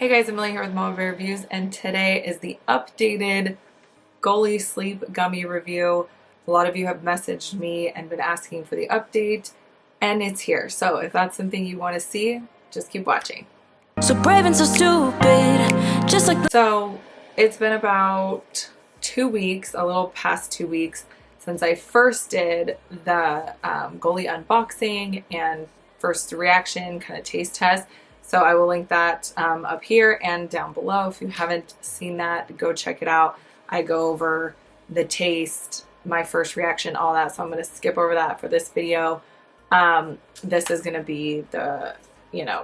Hey guys, Emily here with Mama Bear Reviews, and today is the updated Goli Sleep Gummy review. A lot of you have messaged me and been asking for the update, and it's here. So if that's something you want to see, just keep watching. So brave and so stupid, just like So it's been about 2 weeks, a little past 2 weeks, since I first did the Goli unboxing and first reaction kind of taste test. So I will link that up here and down below. If you haven't seen that, go check it out. I go over the taste, my first reaction, all that. So I'm going to skip over that for this video. This is going to be the,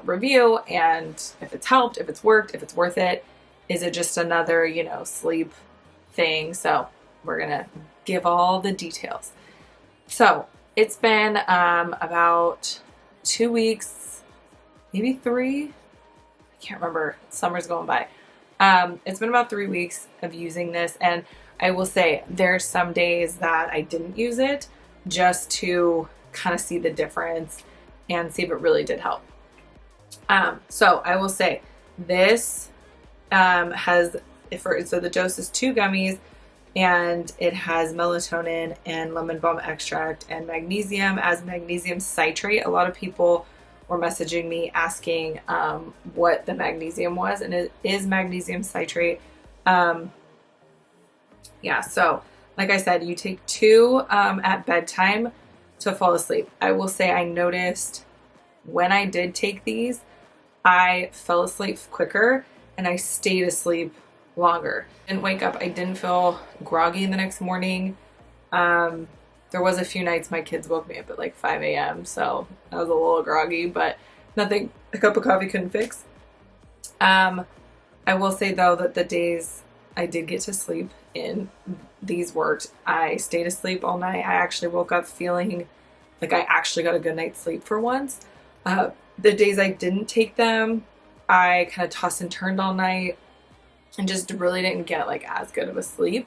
review, and if it's helped, if it's worked, if it's worth it. Is it just another, sleep thing? So we're going to give all the details. So it's been about 2 weeks, maybe 3. I can't remember. Summer's going by. It's been about 3 weeks of using this, and I will say there's some days that I didn't use it just to kind of see the difference and see if it really did help. So I will say this so the dose is 2 gummies, and it has melatonin and lemon balm extract and magnesium as magnesium citrate. A lot of people were messaging me asking what the magnesium was, and it is magnesium citrate. Yeah, so like I said, you take 2 at bedtime to fall asleep. I will say I noticed when I did take these, I fell asleep quicker and I stayed asleep longer. Didn't wake up. I didn't feel groggy the next morning. There was a few nights my kids woke me up at like 5 a.m. So I was a little groggy, but nothing a cup of coffee couldn't fix. I will say though that the days I did get to sleep in, these worked. I stayed asleep all night. I actually woke up feeling like I actually got a good night's sleep for once. The days I didn't take them, I kind of tossed and turned all night and just really didn't get like as good of a sleep.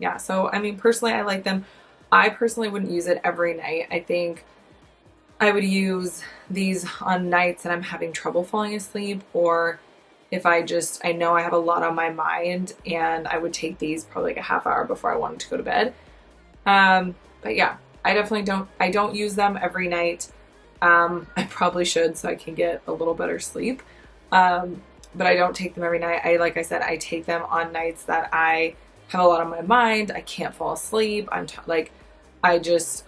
Yeah, so I mean, personally, I like them. I personally wouldn't use it every night. I think I would use these on nights that I'm having trouble falling asleep, or if I know I have a lot on my mind, and I would take these probably like a half hour before I wanted to go to bed. But yeah, I definitely don't use them every night. I probably should, so I can get a little better sleep. But I don't take them every night. Like I said, I take them on nights that I have a lot on my mind. I can't fall asleep. I'm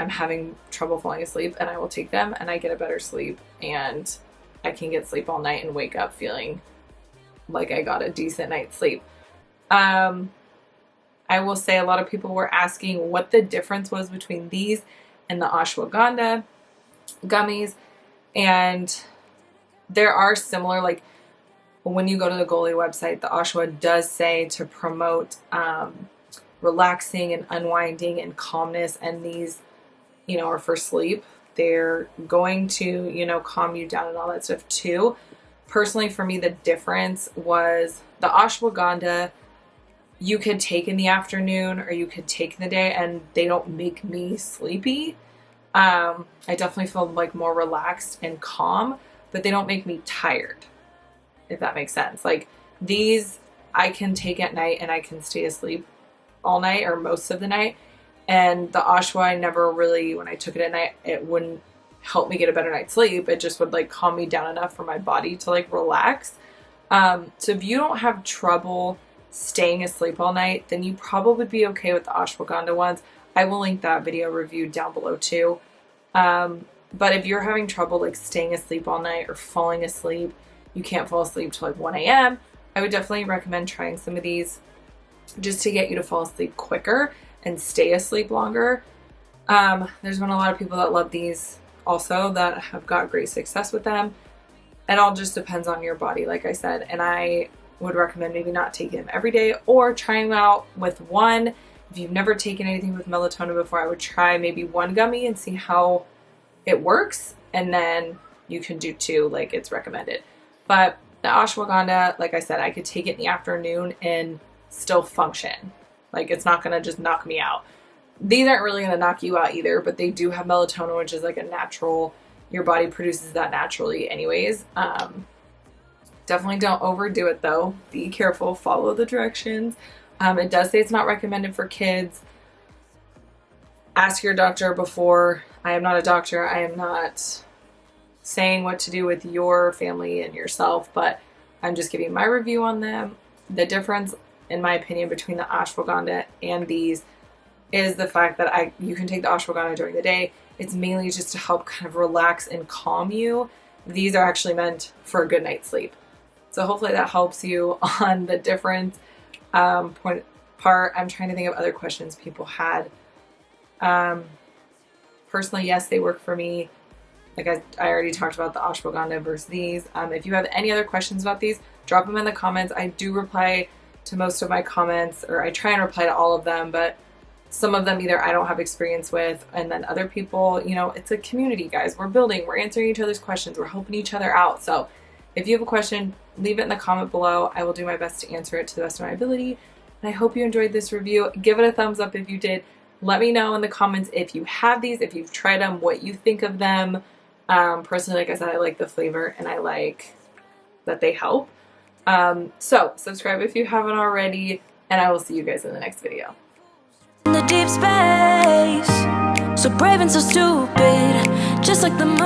having trouble falling asleep, and I will take them and I get a better sleep, and I can get sleep all night and wake up feeling like I got a decent night's sleep. I will say a lot of people were asking what the difference was between these and the ashwagandha gummies, and there are similar, like when you go to the Goli website, the ashwa does say to promote relaxing and unwinding and calmness, and these, are for sleep. They're going to, calm you down and all that stuff too. Personally, for me, the difference was the ashwagandha you could take in the afternoon or you could take in the day, and they don't make me sleepy. I definitely feel like more relaxed and calm, but they don't make me tired, if that makes sense. Like these I can take at night and I can stay asleep all night or most of the night. And the ashwa, I never really, when I took it at night, it wouldn't help me get a better night's sleep. It just would like calm me down enough for my body to like relax. So if you don't have trouble staying asleep all night, then you probably be okay with the ashwagandha ones. I will link that video review down below too. But if you're having trouble like staying asleep all night or falling asleep, you can't fall asleep till like 1 a.m., I would definitely recommend trying some of these just to get you to fall asleep quicker and stay asleep longer. There's been a lot of people that love these also that have got great success with them. It all just depends on your body, like I said, and I would recommend maybe not taking them every day or trying them out with one. If you've never taken anything with melatonin before, I would try maybe 1 gummy and see how it works, and then you can do 2 like it's recommended. But the ashwagandha, like I said, I could take it in the afternoon and still function. Like it's not gonna just knock me out. These aren't really gonna knock you out either, but they do have melatonin, which is like a natural, your body produces that naturally anyways. Definitely don't overdo it though. Be careful, follow the directions. It does say it's not recommended for kids. Ask your doctor before. I am not a doctor. I am not saying what to do with your family and yourself, but I'm just giving my review on them. The difference, in my opinion, between the ashwagandha and these is the fact that you can take the ashwagandha during the day. It's mainly just to help kind of relax and calm you. These are actually meant for a good night's sleep. So hopefully that helps you on the difference part. I'm trying to think of other questions people had. Personally, yes, they work for me. Like I already talked about the ashwagandha versus these. If you have any other questions about these, drop them in the comments. I do reply to most of my comments, or I try and reply to all of them, but some of them either I don't have experience with, and then other people, you know, it's a community, guys. We're building, we're answering each other's questions, we're helping each other out. So if you have a question, leave it in the comment below. I will do my best to answer it to the best of my ability. And I hope you enjoyed this review. Give it a thumbs up if you did. Let me know in the comments if you have these, if you've tried them, what you think of them. Personally, like I said, I like the flavor and I like that they help. So subscribe if you haven't already, and I will see you guys in the next video. In the deep space, so brave and so stupid, just like the moon.